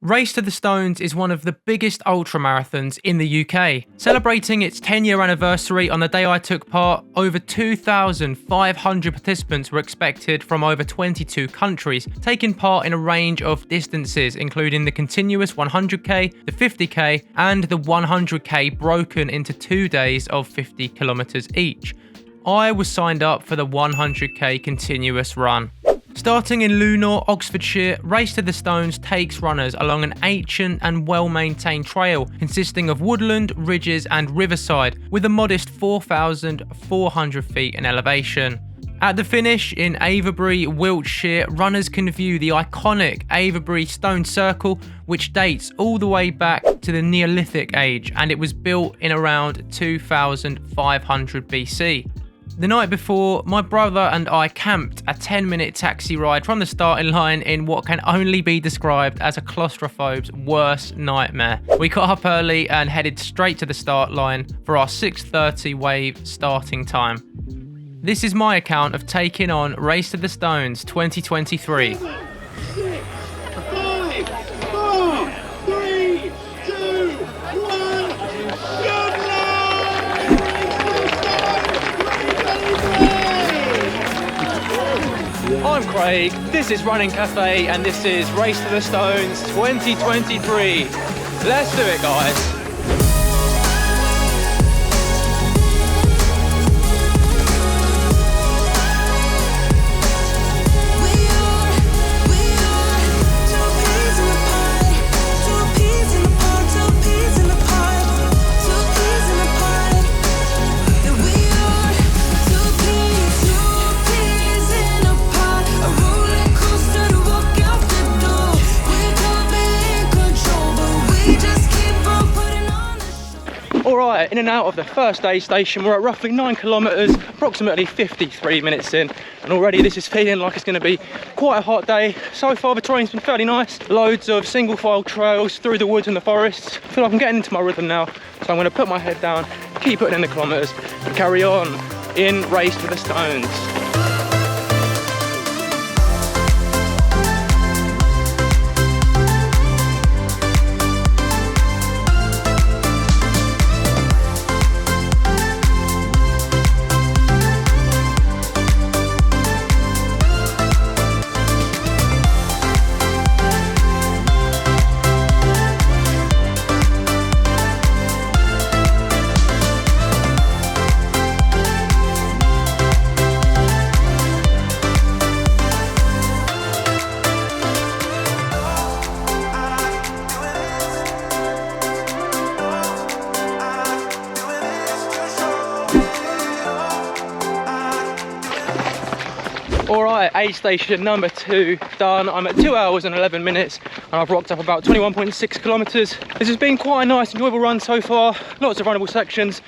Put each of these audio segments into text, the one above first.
Race to the Stones is one of the biggest ultramarathons in the UK. Celebrating its 10-year anniversary on the day I took part, over 2,500 participants were expected from over 22 countries, taking part in a range of distances, including the continuous 100k, the 50k, and the 100k broken into 2 days of 50 kilometers each. I was signed up for the 100k continuous run. Starting in Lewknor, Oxfordshire, Race to the Stones takes runners along an ancient and well-maintained trail consisting of woodland, ridges and riverside with a modest 4,400 feet in elevation. At the finish in Avebury, Wiltshire, runners can view the iconic Avebury stone circle, which dates all the way back to the Neolithic age, and it was built in around 2500 BC. The night before, my brother and I camped a 10-minute taxi ride from the starting line in what can only be described as a claustrophobe's worst nightmare. We got up early and headed straight to the start line for our 6:30 wave starting time. This is my account of taking on Race to the Stones 2023. 7, 6, 5, 4, 3, 2, 1, good I'm Craig, this is Running Cafe, and this is Race to the Stones 2023. Let's do it, guys. Alright, in and out of the first aid station. We're at roughly 9 kilometers, approximately 53 minutes in, and already this is feeling like it's going to be quite a hot day. So far the terrain's been fairly nice, loads of single file trails through the woods and the forests. I feel like I'm getting into my rhythm now, so I'm going to put my head down, keep putting in the kilometers and carry on in Race to the Stones. Alright, aid station number 2 done. I'm at 2 hours and 11 minutes and I've rocked up about 21.6 kilometers. This has been quite a nice, enjoyable run so far. Lots of runnable sections.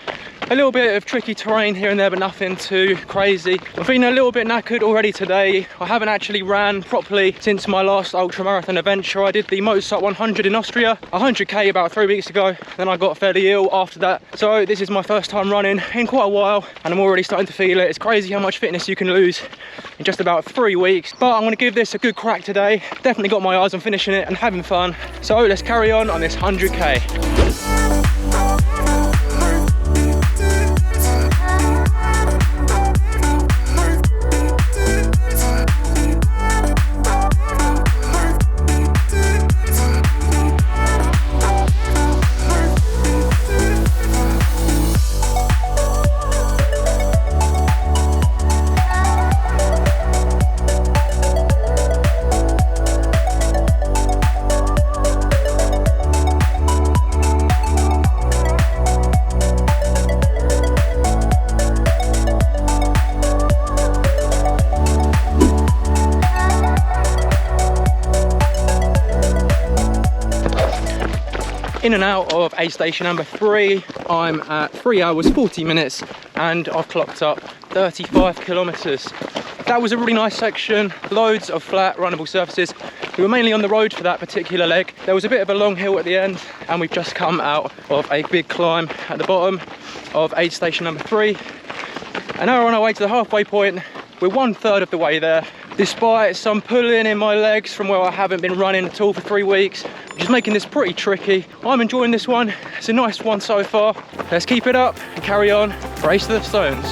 A little bit of tricky terrain here and there, but nothing too crazy. I'm feeling a little bit knackered already today. I haven't actually ran properly since my last ultramarathon adventure. I did the Mozart 100 in Austria, 100k about 3 weeks ago. Then I got fairly ill after that. So this is my first time running in quite a while and I'm already starting to feel it. It's crazy how much fitness you can lose in just about 3 weeks. But I'm gonna give this a good crack today. Definitely got my eyes on finishing it and having fun. So let's carry on this 100k. In and out of aid station number 3, I'm at 3 hours 40 minutes and I've clocked up 35 kilometers. That was a really nice section, loads of flat runnable surfaces. We were mainly on the road for that particular leg. There was a bit of a long hill at the end and we've just come out of a big climb at the bottom of aid station number 3. And now we're on our way to the halfway point. We're 1/3 of the way there. despite some pulling in my legs from where I haven't been running at all for 3 weeks, which is making this pretty tricky. I'm enjoying this one. It's a nice one so far. Let's keep it up and carry on. Race to the stones.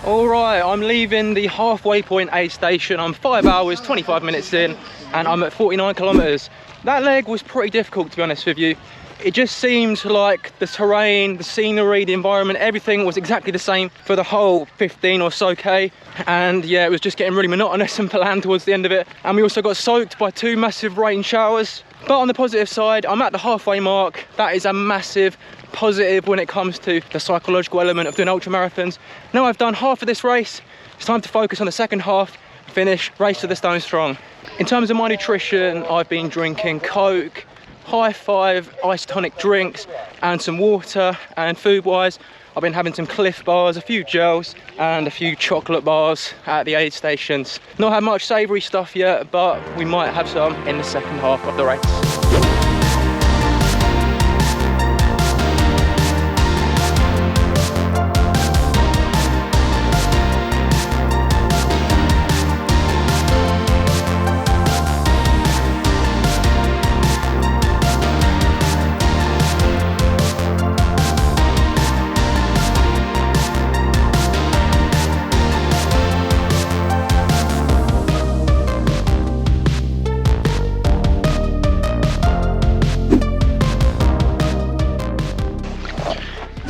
Alright, I'm leaving the halfway point aid station. I'm 5 hours, 25 minutes in, and I'm at 49 kilometers. That leg was pretty difficult, to be honest with you. It just seemed like the terrain, the scenery, the environment, everything was exactly the same for the whole 15 or so K. And yeah, it was just getting really monotonous and bland towards the end of it. And we also got soaked by 2 massive rain showers. But on the positive side, I'm at the halfway mark. That is a massive positive when it comes to the psychological element of doing ultramarathons. Now I've done half of this race, it's time to focus on the second half, finish, race to the stone strong. In terms of my nutrition, I've been drinking Coke, High Five isotonic drinks, and some water. And food wise, I've been having some Cliff bars, a few gels, and a few chocolate bars at the aid stations. Not had much savoury stuff yet, but we might have some in the second half of the race.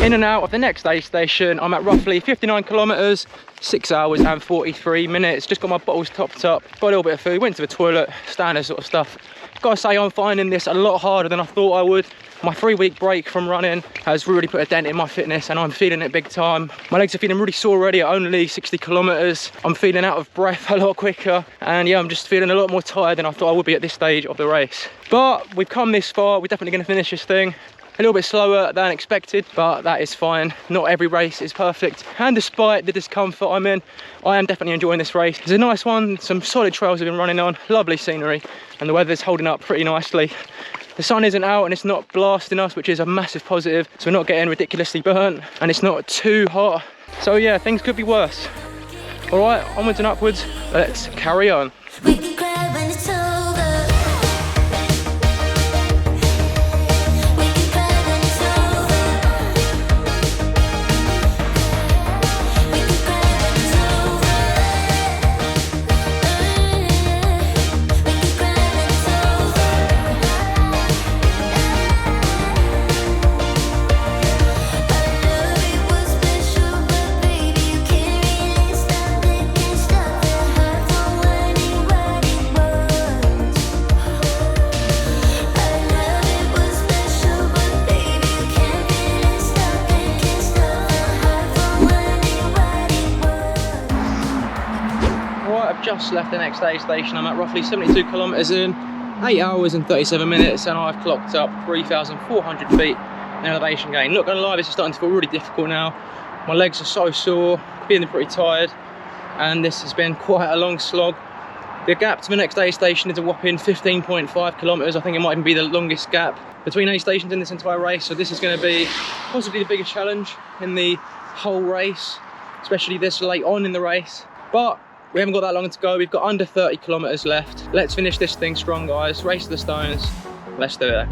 In and out of the next aid station, I'm at roughly 59 kilometers, 6 hours and 43 minutes. Just got my bottles topped up, got a little bit of food, went to the toilet, standard sort of stuff. Gotta say, I'm finding this a lot harder than I thought I would. My 3-week break from running has really put a dent in my fitness, and I'm feeling it big time. My legs are feeling really sore already at only 60 kilometers. I'm feeling out of breath a lot quicker, and yeah, I'm just feeling a lot more tired than I thought I would be at this stage of the race. But we've come this far, we're definitely gonna finish this thing. A little bit slower than expected, but that is fine. Not every race is perfect. And despite the discomfort I'm in, I am definitely enjoying this race. It's a nice one, some solid trails I've been running on, lovely scenery, and the weather's holding up pretty nicely. The sun isn't out and it's not blasting us, which is a massive positive. So we're not getting ridiculously burnt and it's not too hot. So yeah, things could be worse. All right, onwards and upwards, let's carry on. Just left the next aid station. I'm at roughly 72 kilometers in, 8 hours and 37 minutes, and I've clocked up 3,400 feet in elevation gain. Not gonna lie, this is starting to feel really difficult now. My legs are so sore, feeling pretty tired, and this has been quite a long slog. The gap to the next aid station is a whopping 15.5 kilometers. I think it might even be the longest gap between aid stations in this entire race, so this is going to be possibly the biggest challenge in the whole race, especially this late on in the race. But we haven't got that long to go. We've got under 30 kilometers left. Let's finish this thing strong, guys. Race to the stones. Let's do it.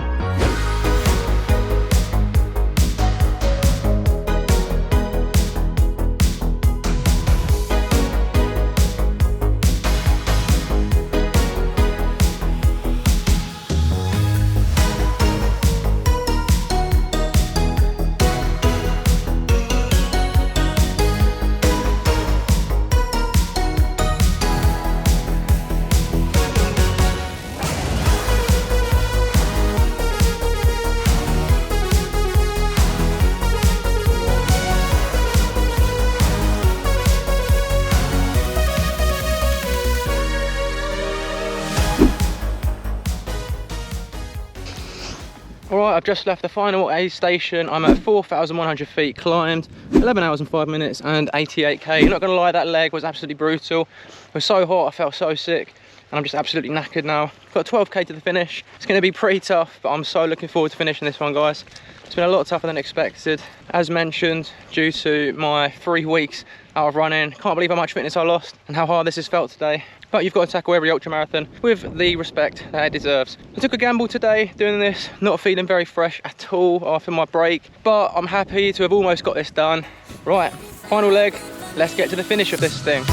I've just left the final aid station. I'm at 4,100 feet climbed, 11 hours and 5 minutes and 88k. Not gonna lie, that leg was absolutely brutal. It was so hot, I felt so sick, and I'm just absolutely knackered now. Got 12k to the finish. It's gonna be pretty tough, but I'm so looking forward to finishing this one, guys. It's been a lot tougher than expected. As mentioned, due to my 3 weeks out of running, can't believe how much fitness I lost and how hard this has felt today. But you've got to tackle every ultramarathon with the respect that it deserves. I took a gamble today doing this, not feeling very fresh at all after my break, but I'm happy to have almost got this done. Right, final leg, let's get to the finish of this thing.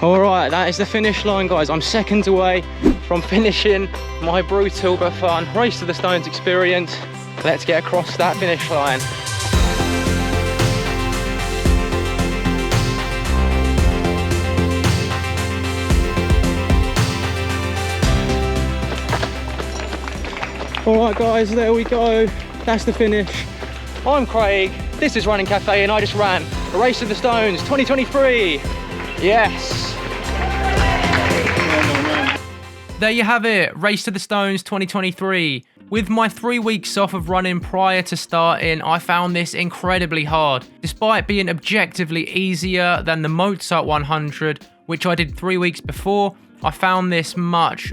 All right, that is the finish line, guys. I'm seconds away from finishing my brutal but fun Race to the Stones experience. Let's get across that finish line. All right, guys, there we go. That's the finish. I'm Craig, this is Running Cafe, and I just ran a Race to the Stones 2023. Yes. There you have it, Race to the Stones 2023. With my 3 weeks off of running prior to starting, I found this incredibly hard. Despite being objectively easier than the Mozart 100, which I did 3 weeks before, I found this much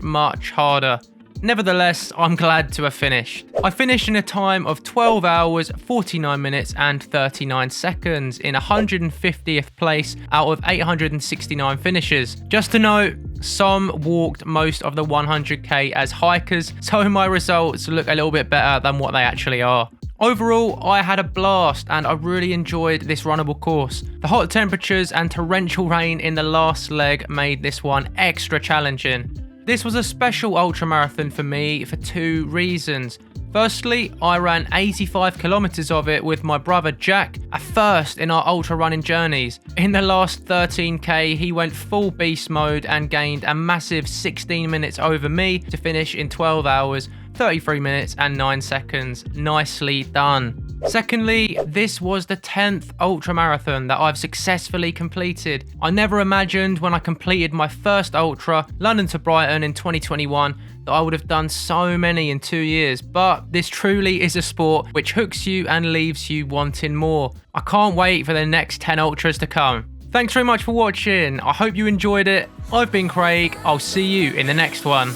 harder. Nevertheless, I'm glad to have finished. I finished in a time of 12 hours, 49 minutes and 39 seconds in 150th place out of 869 finishers. Just to note, some walked most of the 100k as hikers, so my results look a little bit better than what they actually are. Overall, I had a blast and I really enjoyed this runnable course. The hot temperatures and torrential rain in the last leg made this one extra challenging. This was a special ultramarathon for me for 2 reasons. Firstly, I ran 85 kilometers of it with my brother Jack, a first in our ultra running journeys. In the last 13k, he went full beast mode and gained a massive 16 minutes over me to finish in 12 hours, 33 minutes and 9 seconds. Nicely done. Secondly, this was the 10th ultramarathon that I've successfully completed. I never imagined when I completed my first ultra, London to Brighton in 2021, that I would have done so many in 2 years, but this truly is a sport which hooks you and leaves you wanting more. I can't wait for the next 10 ultras to come. Thanks very much for watching. I hope you enjoyed it. I've been Craig. I'll see you in the next one.